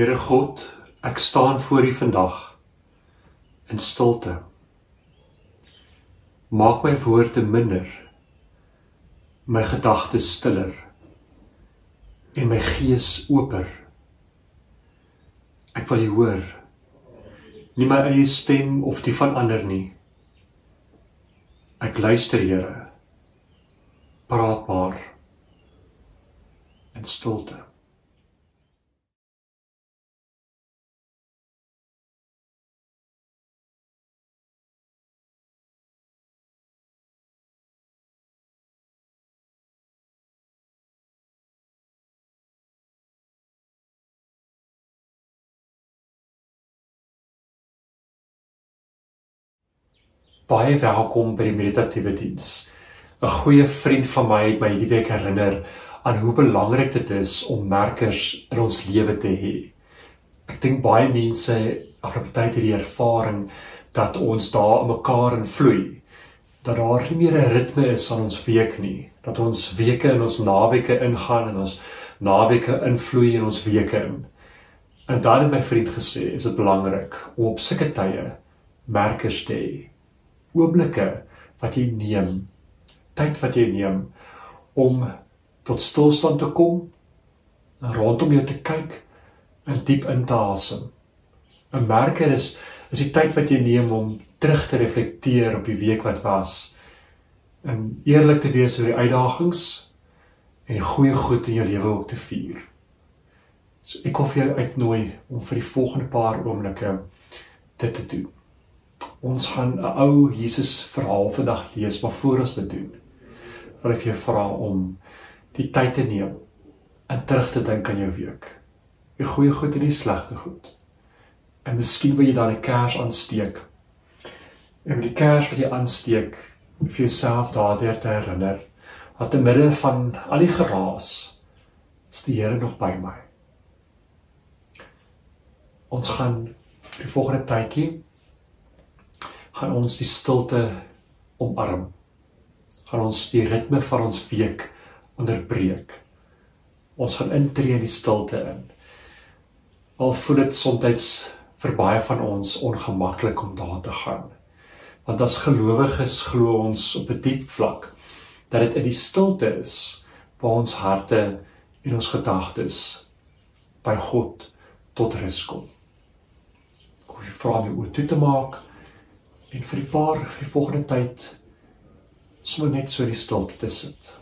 Here God, ek staan voor U vandag in stilte. Maak my woorde minder, my gedagtes stiller en my gees oper. Ek wil U hoor, nie my eie stem of die van ander nie. Ek luister, Here, praat maar in stilte. Baie welkom by die meditatiewe diens. 'n Goeie vriend van my het my hierdie week herinner aan hoe belangrik dit is om merkers in ons lewe te hê. Ek dink baie mense afgelope tyd hierdie ervaring dat ons daar in mekaar invloei, dat daar nie meer 'n ritme is aan ons week nie, dat ons weke in ons naweke ingaan en ons naweke invloei in ons weke in. En dan het my vriend gesê, is dit belangrik om op sulke tye merkers te hê. Oomblikke wat jy neem, tyd wat jy neem om tot stilstand te kom, rondom jou te kyk en diep in te asem. 'n merker is die tyd wat jy neem om terug te reflekteer op die week wat was en eerlik te wees oor die uitdagings en die goeie goed in jou lewe ook te vier. So ek wil vir jou uitnooi om vir die volgende paar oomblikke dit te doen. Ons gaan 'n ou Jesus verhaal vandag lees, maar voor ons dit doen, wil ek jou vra om die tyd te neem en terug te dink aan jou week. Die goeie goed en die slegte goed. En miskien wil jy dan 'n kers aansteek. En met die kers wat jy aansteek, vir jouself daardeur te herinner, dat te midde van al die geraas, is die Here nog by my. Ons gaan die volgende tydjie gaan ons die stilte omarm. Gaan ons die ritme van ons week onderbreek. Ons gaan intree in die stilte in. Al voel dit soms vir baie van ons ongemaklik om daar te gaan. Want as gelowiges glo ons op 'n diep vlak dat dit in die stilte is waar ons harte en ons gedagtes by God tot rus kom. Ek wil vra om jou oë toe te maak en vir die volgende tyd sommer net so in die stilte te sit.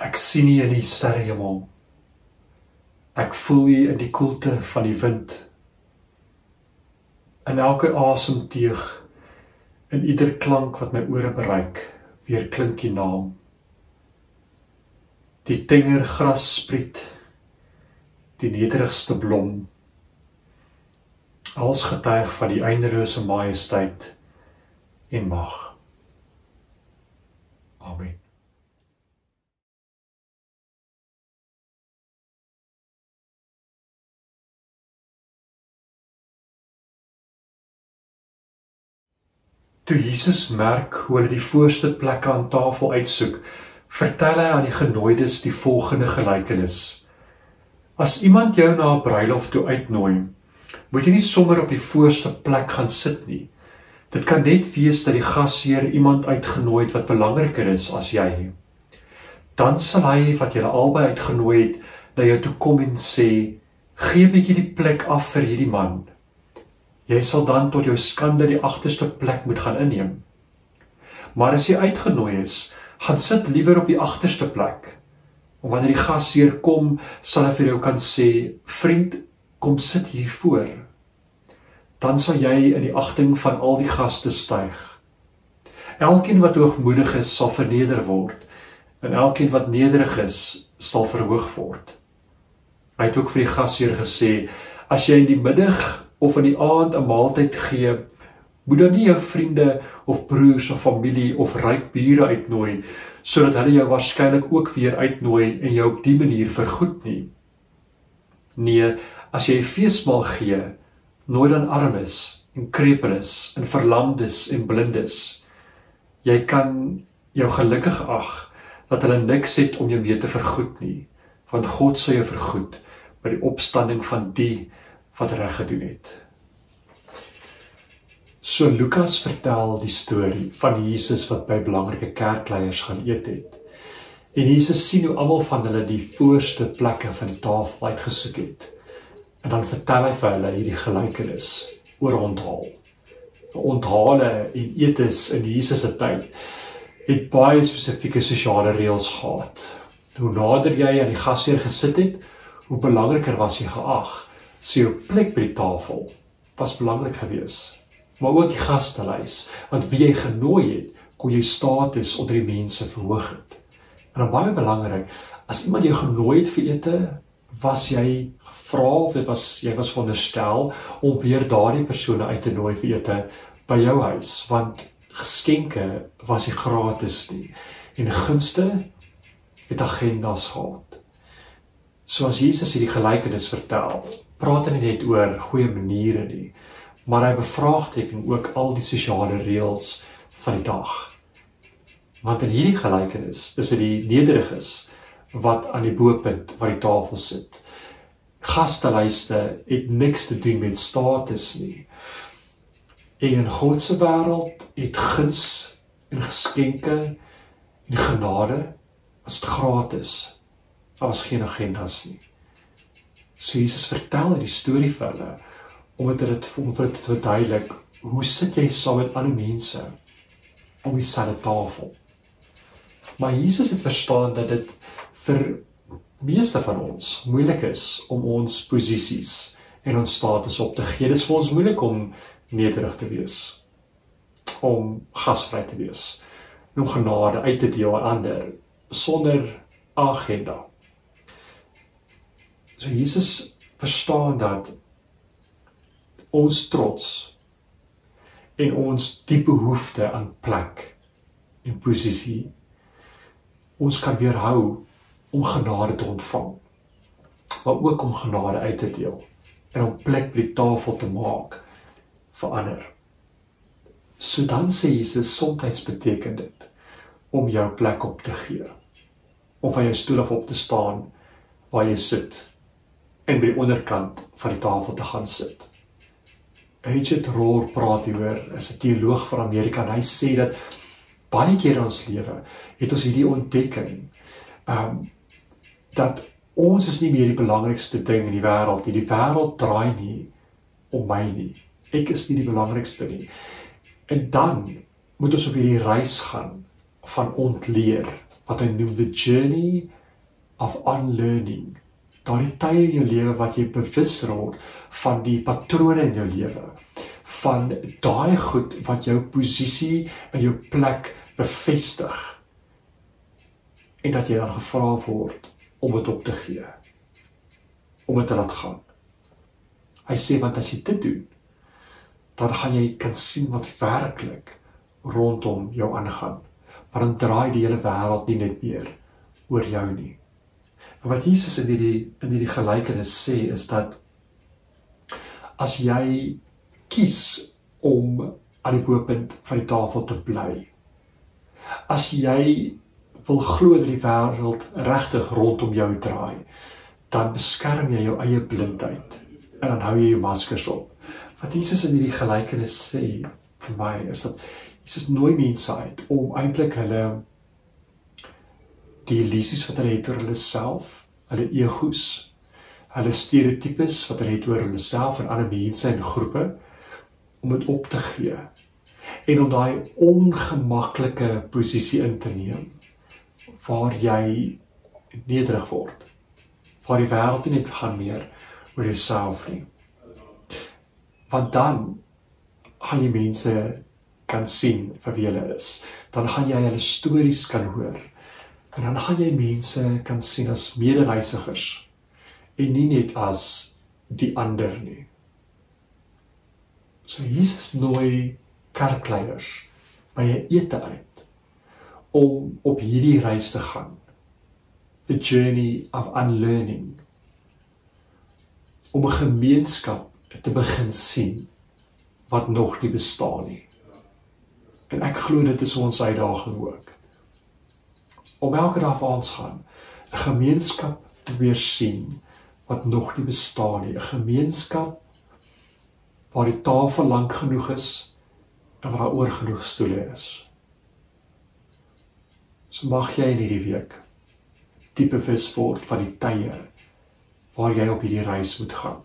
Ek sien U in die sterrehemel. Ek voel U in die koelte van die wind. In elke asemteug, in ieder klank wat my ore bereik, weer klink U naam. Die tenger gras spriet, die nederigste blom, als getuig van die eindelose majesteit en mag. Amen. Toe Jesus merk hoe hulle die voorste plekke aan tafel uitsoek, vertel hy aan die genooides die volgende gelykenis. As iemand jou na 'n bruilof toe uitnooi, moet jy nie sommer op die voorste plek gaan sit nie. Dit kan net wees dat die gasheer iemand uitgenooi het wat belangriker is as jy. Dan sal hy wat julle albei uitgenooi het, na jou toe kom en sê, gee 'n bietjie die plek af vir hierdie man. Jy sal dan tot jou skande die agterste plek moet gaan inneem. Maar as jy uitgenooi is, gaan sit liewer op die agterste plek. En wanneer die gasheer kom, sal hy vir jou kan sê, vriend, kom sit hier voor. Dan sal jy in die agting van al die gaste styg. Elkeen wat hoogmoedig is, sal verneder word, en elkeen wat nederig is, sal verhoog word. Hy het ook vir die gasheer gesê, as jy in die middag of in die aand 'n maaltyd gee, moet dan nie jou vriende of broers of familie of ryk bure uitnooi, sodat hulle jou waarskynlik ook weer uitnooi en jou op die manier vergoed nie. Nee, as jy 'n feesmaal gee, nooi dan armes en krepeles en verlamdes en blindes. Jy kan jou gelukkig ag dat hulle niks het om jou mee te vergoed nie, want God sal jou vergoed by die opstanding van die wat reg gedoen het. So Lukas vertel die storie van Jesus wat by belangrike kerkleiers gaan eet het. En Jesus sien hoe almal van hulle die voorste plekke van die tafel uitgesoek het. En dan vertel hy vir hulle hierdie gelykenis oor onthaal. Onthale en etes in Jesus se tyd het baie spesifieke sosiale reëls gehad. Hoe nader jy aan die gasheer gesit het, hoe belangriker was jy geag. So jou plek by die tafel was belangrik geweest. Maar ook die gastelys, want wie jy genooi het, kon jy status onder die mense verhoog het. En dan baie belangrik, as iemand jou genooi het vir ete, was jy gevra of jy was veronderstel om weer daardie persone uit te nooi vir ete by jou huis, want geskenke was nie gratis nie. En gunste het agendas gehad. So as Jesus hierdie gelykenis vertel, praat hy nie net oor goeie maniere nie, maar hy bevraagteken ook al die sosiale reëls van die dag. Want in hierdie gelykenis is dit die nederiges wat aan die bopunt van die tafel sit. Gastelyste het niks te doen met status nie. En in God se wêreld het guns en geskenke en genade was gratis. Daar was geen agendas nie. So Jesus vertel die storie vir hulle om vir dit te verduidelik, hoe sit jy saam met ander mense om dieselfde tafel? Maar Jesus het verstaan dat dit vir meeste van ons moeilik is om ons posisies en ons status op te gee. Dit is vir ons moeilik om nederig te wees, om gasvry te wees, om genade uit te deel aan ander, sonder agenda. So Jesus verstaan dat ons trots en ons diep behoefte aan plek en posisie ons kan weerhou om genade te ontvang, maar ook om genade uit te deel en om plek by die tafel te maak vir ander. So dan sê Jesus, soms beteken dit om jou plek op te gee, om van jou stoel af op te staan waar jy sit en by die onderkant van die tafel te gaan sit. Richard Rohr praat hieroor, is 'n teoloog van Amerika, en hy sê dat baie keer in ons lewe het ons hierdie ontdekking dat ons is nie meer die belangrikste ding in die wêreld nie. Die wêreld draai nie om my nie. Ek is nie die belangrikste nie. En dan moet ons op hierdie reis gaan van ontleer, wat hy noem the journey of unlearning. Daardie tye in jou lewe wat jy bewus word van die patrone in jou lewe, van daai goed wat jou posisie en jou plek bevestig, en dat jy dan gevra word om dit op te gee, om dit te laat gaan. Hy sê, want as jy dit doen, dan gaan jy kan sien wat werklik rondom jou aangaan, maar dan draai die hele wêreld nie net meer oor jou nie. En wat Jesus in hierdie gelykenis sê, is dat as jy kies om aan die bopunt van die tafel te bly, as jy wil glo dat die wêreld regtig rondom jou draai, dan beskerm jy jou eie blindheid en dan hou jy jou maskers op. Wat Jesus in hierdie gelykenis sê vir my is dat Jesus nooi mense uit om eintlik hulle die illusies wat hulle het oor hulle self, hulle egos, hulle stereotypes wat hulle het oor hulle self en ander mense en groepe, om dit op te gee en om daai ongemaklike posisie in te neem waar jy nederig word, waar die wêreld nie net gaan meer oor jouself nie. Want dan gaan jy mense kan sien vir wie hulle is. Dan gaan jy hulle stories kan hoor. En dan gaan jy mense kan sien as medereisigers en nie net as die ander nie. So Jesus nooi kerkleiers by 'n ete uit om op hierdie reis te gaan. The journey of unlearning. Om 'n gemeenskap te begin sien wat nog nie bestaan nie. En ek glo dit is ons uitdaging ook. Om elke dag waar ons gaan, 'n gemeenskap te weer sien wat nog nie bestaan nie. 'n Gemeenskap waar die tafel lank genoeg is en waar daar oor genoeg stoele is. So mag jy in hierdie week diep bewus word van die tye waar jy op hierdie reis moet gaan,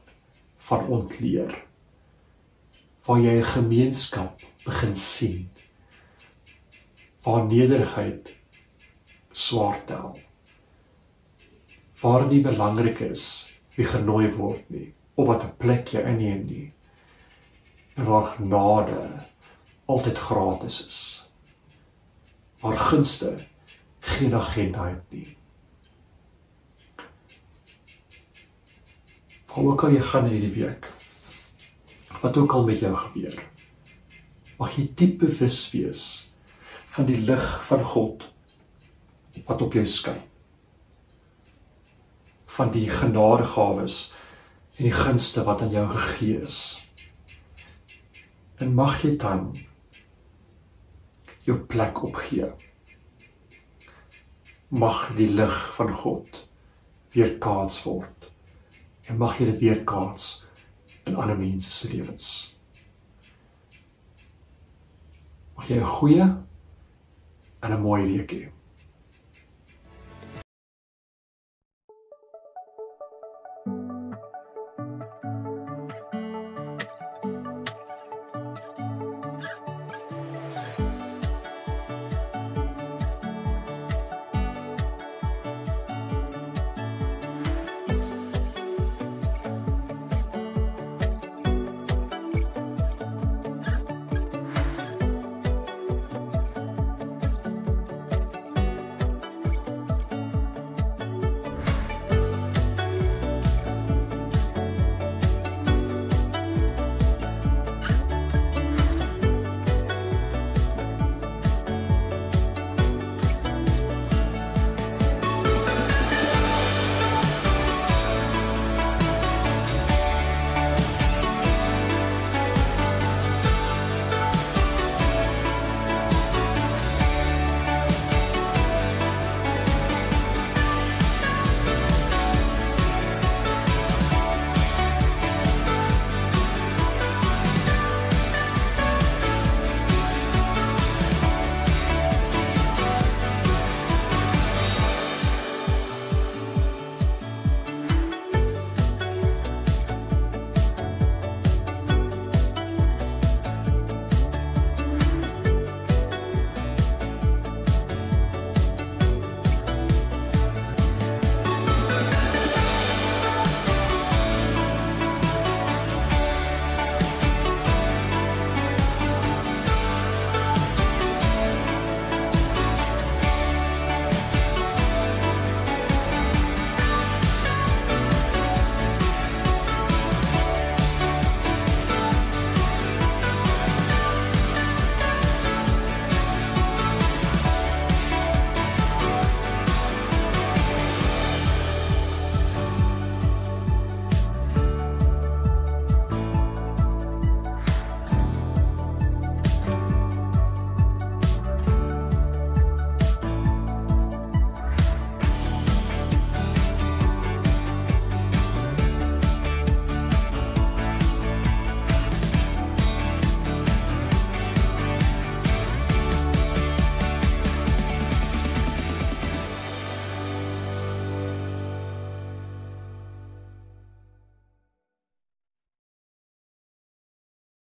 van ontleer, waar jy 'n gemeenskap begin sien, waar nederigheid swaar tel, waar nie belangrik is wie genooi word nie, of wat 'n plek jy inneem nie, en waar genade altyd gratis is, waar gunste geen agenda het nie. Waar ook al jy gaan in hierdie week, wat ook al met jou gebeur, mag jy diep bewus wees van die lig van God wat op jou skyn, van die genadegawes en die gunste wat aan jou gegee is. En mag jy dan jou plek opgee. Mag die lig van God weerkaats word. En mag jy dit weerkaats in ander mense se lewens. Mag jy 'n goeie en 'n mooi week hê.